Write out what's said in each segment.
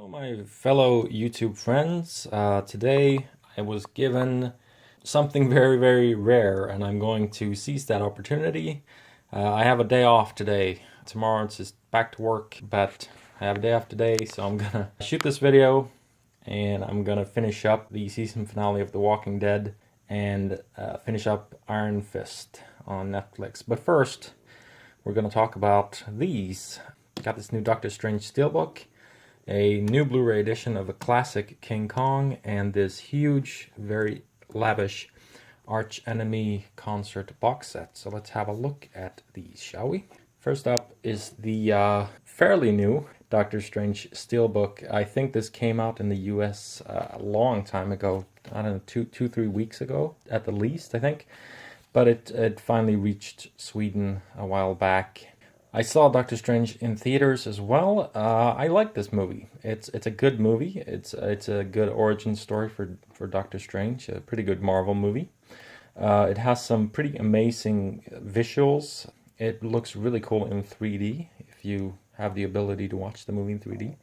Hello, my fellow YouTube friends. Today I was given something very rare, and I'm going to seize that opportunity. I have a day off today. Tomorrow it's just back to work, but I have a day off today, so I'm gonna shoot this video and I'm gonna finish up the season finale of The Walking Dead and finish up Iron Fist on Netflix. But first, we're gonna talk about these. Got this new Doctor Strange Steelbook, a new Blu-ray edition of a classic King Kong, and this huge, very lavish Arch Enemy concert box set. So let's have a look at these, shall we? First up is the fairly new Doctor Strange Steelbook. I think this came out in the US a long time ago. I don't know, 3 weeks ago at the least, I think. But it finally reached Sweden a while back. I saw Doctor Strange in theaters as well. I like this movie. It's a good movie. It's a good origin story for Doctor Strange. A pretty good Marvel movie. It has some pretty amazing visuals. It looks really cool in 3D if you have the ability to watch the movie in 3D.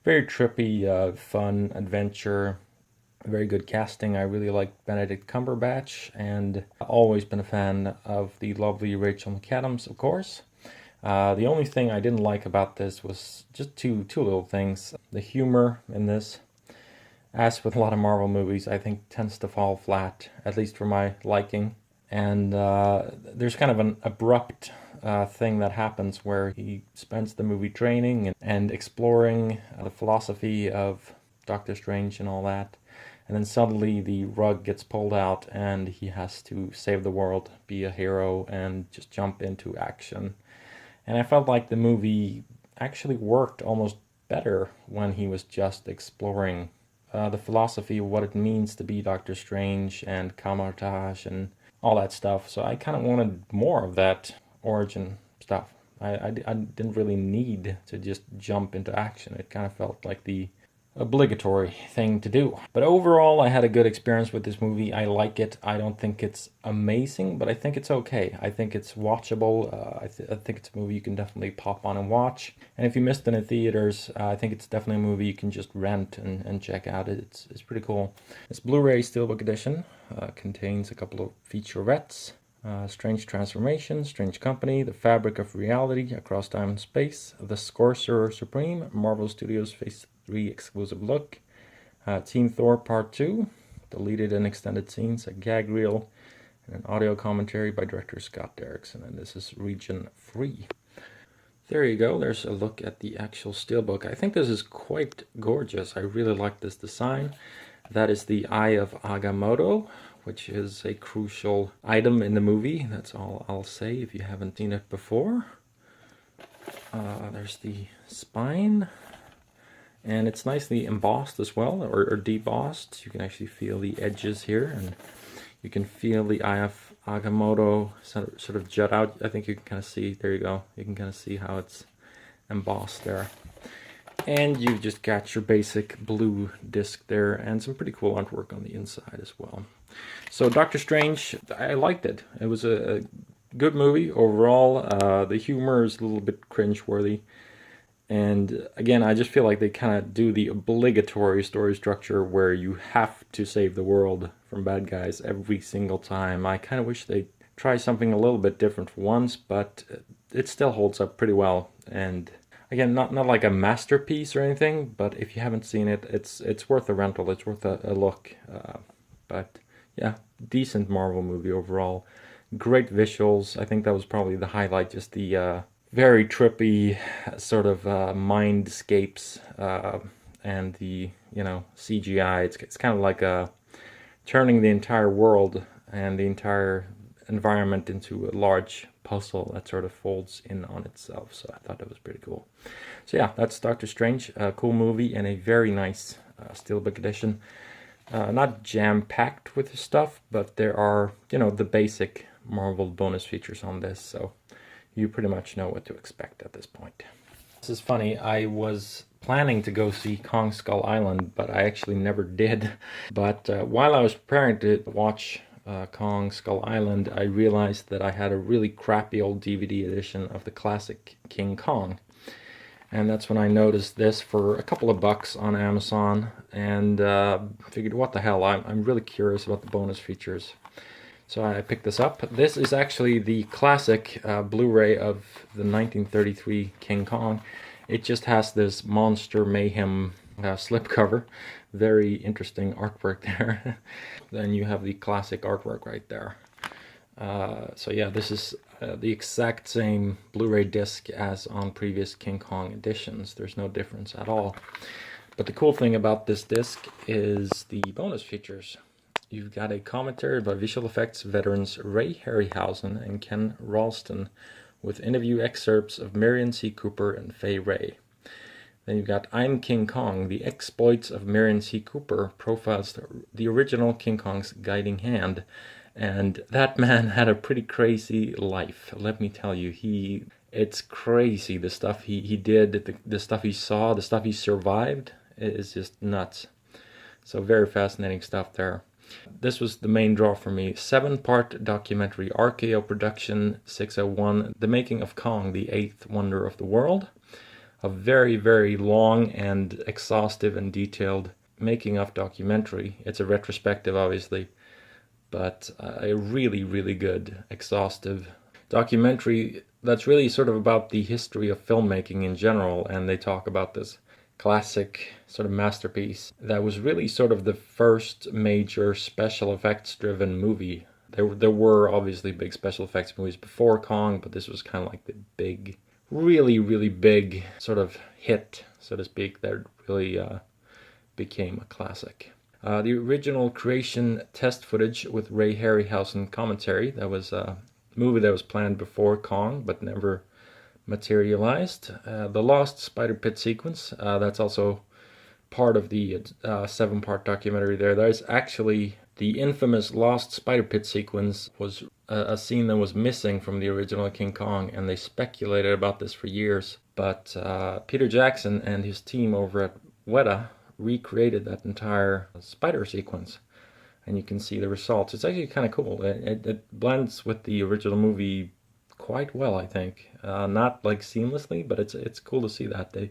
Very trippy, fun adventure. Very good casting. I really like Benedict Cumberbatch, and always been a fan of the lovely Rachel McAdams, of course. The only thing I didn't like about this was just two little things. The humor in this, as with a lot of Marvel movies, I think tends to fall flat, at least for my liking. And there's kind of an abrupt thing that happens where he spends the movie training and exploring the philosophy of Doctor Strange and all that. And then suddenly the rug gets pulled out and he has to save the world, be a hero, and just jump into action. And I felt like the movie actually worked almost better when he was just exploring the philosophy of what it means to be Doctor Strange and camouflage and all that stuff. So I kind of wanted more of that origin stuff. I didn't really need to just jump into action. It kind of felt like the obligatory thing to do. But overall, I had a good experience with this movie. I like it. I don't think it's amazing, but I think it's okay. I think it's watchable. I think it's a movie you can definitely pop on and watch. And if you missed it in theaters, I think it's definitely a movie you can just rent and check out. It's pretty cool. This Blu-ray Steelbook edition contains a couple of featurettes. Strange Transformation, Strange Company, The Fabric of Reality, Across Time and Space, The Sorcerer Supreme, Marvel Studios Phase 3 exclusive look, Team Thor Part 2, deleted and extended scenes, a gag reel, and an audio commentary by director Scott Derrickson, and this is region free. There you go, there's a look at the actual steelbook. I think this is quite gorgeous. I really like this design. That is the Eye of Agamotto, which is a crucial item in the movie. That's all I'll say if you haven't seen it before. There's the spine, and it's nicely embossed as well, or debossed. You can actually feel the edges here, and you can feel the Eye of Agamotto sort of jut out. I think you can kind of see, there you go, you can kind of see how it's embossed there. And you've just got your basic blue disc there, and some pretty cool artwork on the inside as well. So Doctor Strange, I liked it. It was a good movie overall. The humor is a little bit cringe-worthy. And again, I just feel like they kind of do the obligatory story structure where you have to save the world from bad guys every single time. I kind of wish they'd try something a little bit different for once, but it still holds up pretty well. And again, not like a masterpiece or anything, but if you haven't seen it, it's worth a rental. It's worth a look. But yeah, decent Marvel movie overall. Great visuals. I think that was probably the highlight. Just the very trippy sort of mindscapes and the CGI. It's kind of like turning the entire world and the entire environment into a large puzzle that sort of folds in on itself. So I thought that was pretty cool. So yeah, that's Doctor Strange. A cool movie and a very nice Steelbook edition. Not jam-packed with stuff, but there are, the basic Marvel bonus features on this, so you pretty much know what to expect at this point. This is funny, I was planning to go see Kong Skull Island, but I actually never did. But while I was preparing to watch Kong Skull Island, I realized that I had a really crappy old DVD edition of the classic King Kong. And that's when I noticed this for a couple of bucks on Amazon, and figured, what the hell, I'm really curious about the bonus features. So I picked this up. This is actually the classic Blu-ray of the 1933 King Kong. It just has this Monster Mayhem slipcover. Very interesting artwork there. Then you have the classic artwork right there. So yeah, this is the exact same Blu-ray disc as on previous King Kong editions. There's no difference at all. But the cool thing about this disc is the bonus features. You've got a commentary by visual effects veterans Ray Harryhausen and Ken Ralston, with interview excerpts of Marion C. Cooper and Fay Wray. Then you've got I'm King Kong, the exploits of Marion C. Cooper, profiles the original King Kong's guiding hand. And that man had a pretty crazy life, let me tell you. It's crazy, the stuff he did, the stuff he saw, the stuff he survived. It is just nuts. So very fascinating stuff there. This was the main draw for me. 7-part documentary, RKO Production 601, The Making of Kong, the Eighth Wonder of the World. A very, very long and exhaustive and detailed making of documentary. It's a retrospective, obviously, but a really, really good, exhaustive documentary that's really sort of about the history of filmmaking in general, and they talk about this classic sort of masterpiece that was really sort of the first major special effects driven movie. There were obviously big special effects movies before Kong, but this was kind of like the big, really, really big sort of hit, so to speak, that really became a classic. The original creation test footage with Ray Harryhausen commentary, that was a movie that was planned before Kong but never materialized. The Lost Spider Pit sequence, that's also part of the 7-part documentary there. There's actually the infamous Lost Spider Pit sequence was a scene that was missing from the original King Kong, and they speculated about this for years. But Peter Jackson and his team over at Weta recreated that entire spider sequence, and you can see the results. It's actually kind of cool. It blends with the original movie quite well, I think. Not like seamlessly, but it's cool to see that they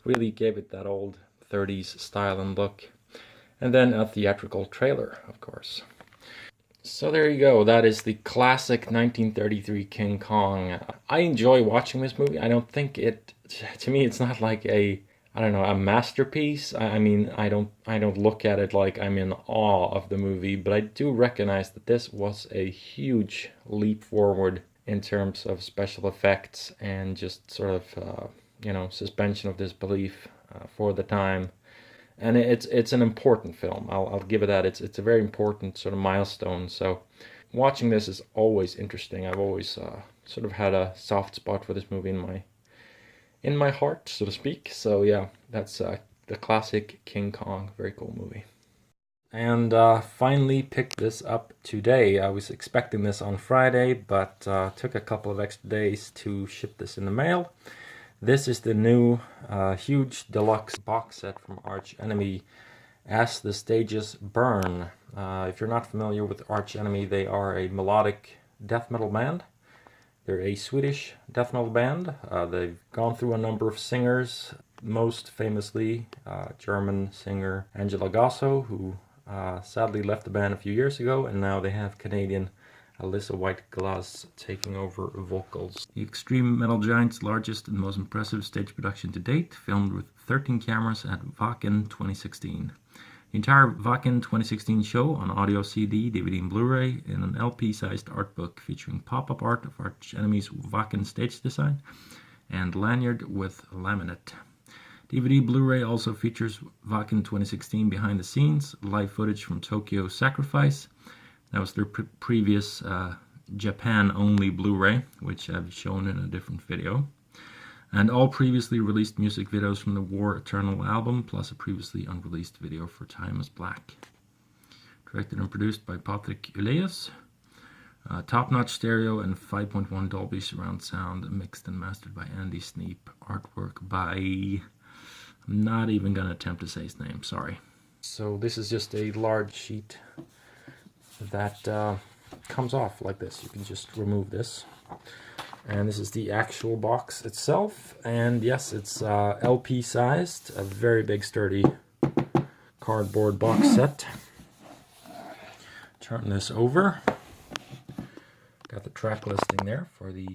really gave it that old 30s style and look. And then a theatrical trailer, of course. So there you go. That is the classic 1933 King Kong. I enjoy watching this movie. I don't think to me, it's not like a masterpiece. I mean, I don't look at it like I'm in awe of the movie, but I do recognize that this was a huge leap forward in terms of special effects and just sort of, suspension of disbelief for the time. And it's an important film. I'll give it that. It's a very important sort of milestone. So watching this is always interesting. I've always sort of had a soft spot for this movie in my heart, so to speak. So yeah, that's the classic King Kong. Very cool movie. And finally picked this up today. I was expecting this on Friday, but took a couple of extra days to ship this in the mail. This is the new huge deluxe box set from Arch Enemy, As the Stages Burn. If you're not familiar with Arch Enemy, they are a melodic death metal band. They're a Swedish death metal band. They've gone through a number of singers, most famously German singer Angela Gasso, who sadly left the band a few years ago, and now they have Canadian Alyssa White-Glass taking over vocals. The Extreme Metal Giant's largest and most impressive stage production to date, filmed with 13 cameras at Wacken 2016. The entire Wacken 2016 show on audio CD, DVD and Blu-ray in an LP-sized art book featuring pop-up art of Arch Enemy's Wacken stage design and Lanyard with laminate. DVD Blu-ray also features Wacken 2016 behind the scenes, live footage from Tokyo Sacrifice. That was their previous Japan-only Blu-ray, which I've shown in a different video. And all previously released music videos from the War Eternal album, plus a previously unreleased video for Time is Black. Directed and produced by Patrick Uleus. Top-notch stereo and 5.1 Dolby surround sound, mixed and mastered by Andy Sneap. Artwork by... I'm not even going to attempt to say his name, sorry. So this is just a large sheet that comes off like this. You can just remove this. And this is the actual box itself. And yes, it's LP sized, a very big sturdy cardboard box set. Turn this over. Got the track listing there for the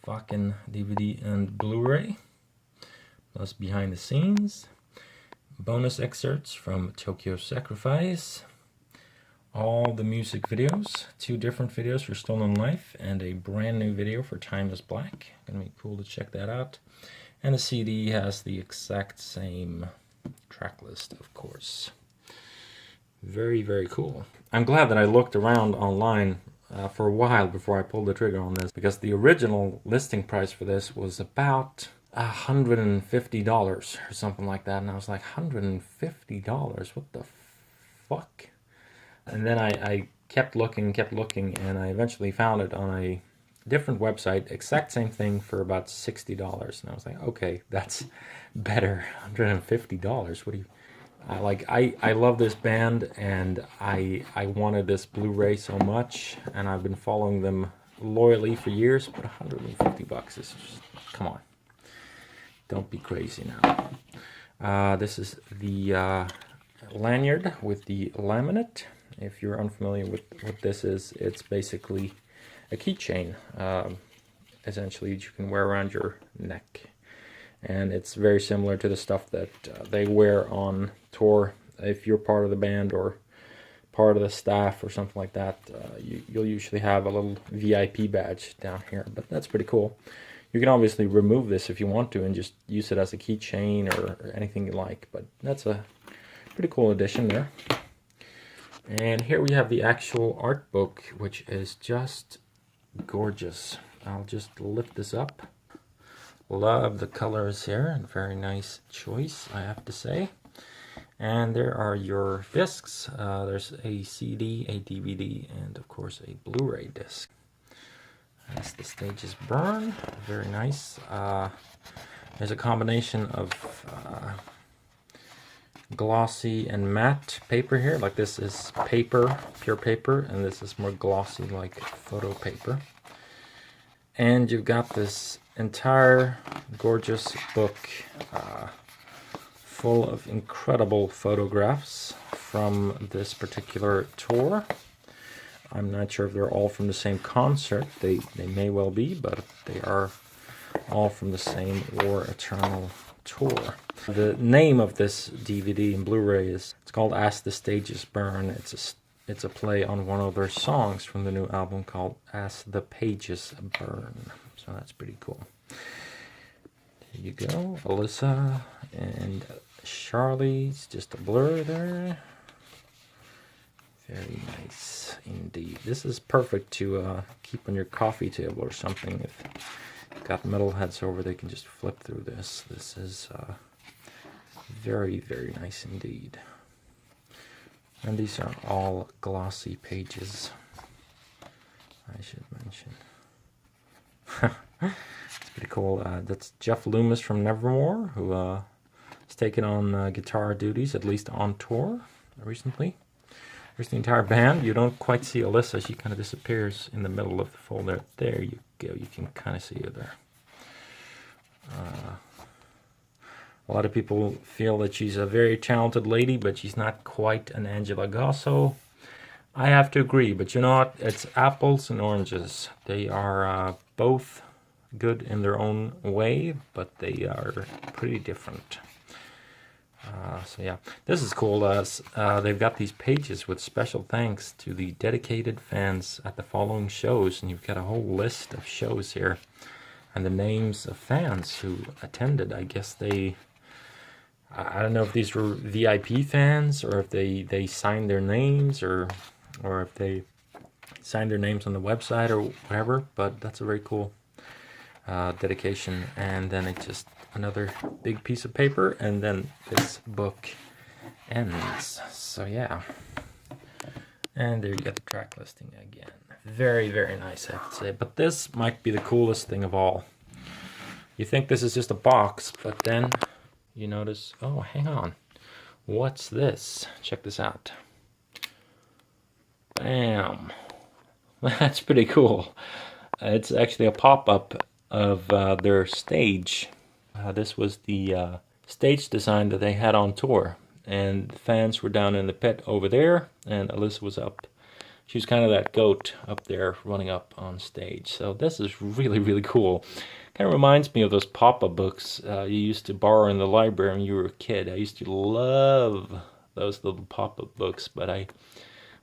Wacken DVD and Blu-ray. Plus behind the scenes. Bonus excerpts from Tokyo Sacrifice. All the music videos. 2 different videos for Stolen Life and a brand new video for Time is Black. Gonna be cool to check that out. And the CD has the exact same track list, of course. Very, very cool. I'm glad that I looked around online for a while before I pulled the trigger on this, because the original listing price for this was about $150 or something like that, and I was like, $150? What the fuck? And then I kept looking, and I eventually found it on a different website, exact same thing, for about $60. And I was like, okay, that's better. $150. What do you... I love this band, and I wanted this Blu-ray so much, and I've been following them loyally for years, but $150 is just, come on. Don't be crazy now. This is the lanyard with the laminate. If you're unfamiliar with what this is, it's basically a keychain, essentially, that you can wear around your neck. And it's very similar to the stuff that they wear on tour. If you're part of the band or part of the staff or something like that, you'll usually have a little VIP badge down here, but that's pretty cool. You can obviously remove this if you want to and just use it as a keychain or anything you like, but that's a pretty cool addition there. And here we have the actual art book, which is just gorgeous. I'll just lift this up. Love the colors here, very nice choice, I have to say. And there are your discs. There's a CD, a DVD, and of course a Blu-ray disc. As the stages burn, very nice. There's a combination of glossy and matte paper here. Like, this is paper, pure paper, and this is more glossy, like photo paper. And you've got this entire gorgeous book full of incredible photographs from this particular tour. I'm not sure if they're all from the same concert. They may well be, but they are all from the same War Eternal tour. The name of this DVD and Blu-ray is, it's called As the Stages Burn. It's a play on one of their songs from the new album called As the Pages Burn. So that's pretty cool. There you go. Alyssa and Charlie's just a blur there. Very nice indeed. This is perfect to keep on your coffee table or something. If you've got metalheads over, they can just flip through this. This is very, very nice indeed. And these are all glossy pages, I should mention. It's pretty cool. That's Jeff Loomis from Nevermore, who has taken on guitar duties, at least on tour, recently. There's the entire band. You don't quite see Alyssa. She kind of disappears in the middle of the folder. There you go. You can kind of see her there. A lot of people feel that she's a very talented lady, but she's not quite an Angela Gosso. I have to agree, but you know what? It's apples and oranges. They are both good in their own way, but they are pretty different. So yeah, this is cool. They've got these pages with special thanks to the dedicated fans at the following shows, and you've got a whole list of shows here, and the names of fans who attended. I guess I don't know if these were VIP fans or if they signed their names or if they signed their names on the website or whatever, but that's a very cool dedication. And then it's just another big piece of paper, and then this book ends. So yeah. And there you get the track listing again. Very, very nice, I have to say. But this might be the coolest thing of all. You think this is just a box, but then you notice, oh, hang on. What's this? Check this out. Bam. That's pretty cool. It's actually a pop-up of their stage. This was the stage design that they had on tour, and the fans were down in the pit over there, and Alyssa was up. She was kind of that goat up there running up on stage. So this is really, really cool. Kind of reminds me of those pop-up books you used to borrow in the library when you were a kid. I used to love those little pop-up books, but I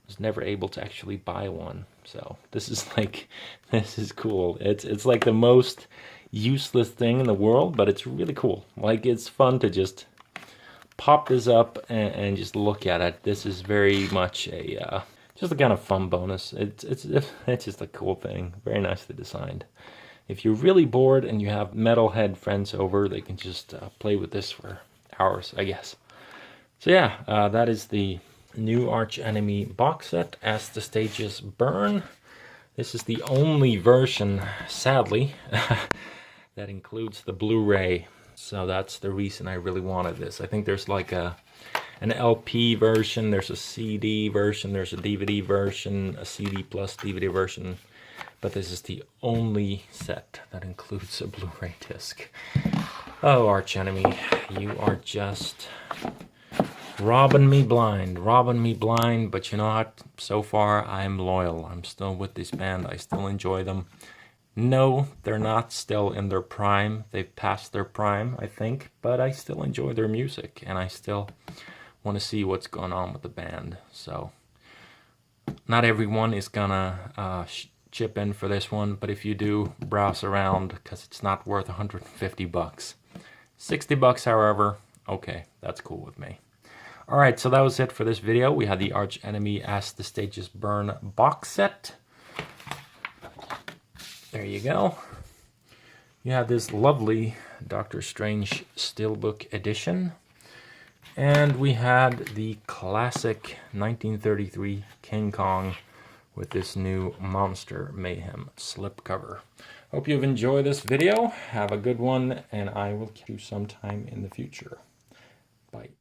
was never able to actually buy one. So this is cool. It's like the most useless thing in the world, but it's really cool. Like, it's fun to just pop this up and just look at it. This is very much a just a kind of fun bonus. It's just a cool thing. Very nicely designed. If you're really bored and you have metalhead friends over, they can just play with this for hours, I guess. So yeah, that is the new Arch Enemy box set, As the Stages Burn. This is the only version, sadly, that includes the Blu-ray. So that's the reason I really wanted this. I think there's like an LP version, there's a CD version, there's a DVD version, a CD plus DVD version, but this is the only set that includes a Blu-ray disc. Oh, Arch Enemy, you are just robbing me blind, but you know what? So far, I'm loyal. I'm still with this band. I still enjoy them. No, they're not still in their prime. They've passed their prime, I think, but I still enjoy their music, and I still want to see what's going on with the band. So not everyone is gonna chip in for this one, but if you do, browse around, because it's not worth 150 bucks. 60 bucks, however, okay, that's cool with me. All right, so that was it for this video. We had the Arch Enemy As the Stages Burn box set. There you go. You have this lovely Doctor Strange Steelbook edition. And we had the classic 1933 King Kong with this new Monster Mayhem slipcover. Hope you've enjoyed this video. Have a good one, and I will catch you sometime in the future. Bye.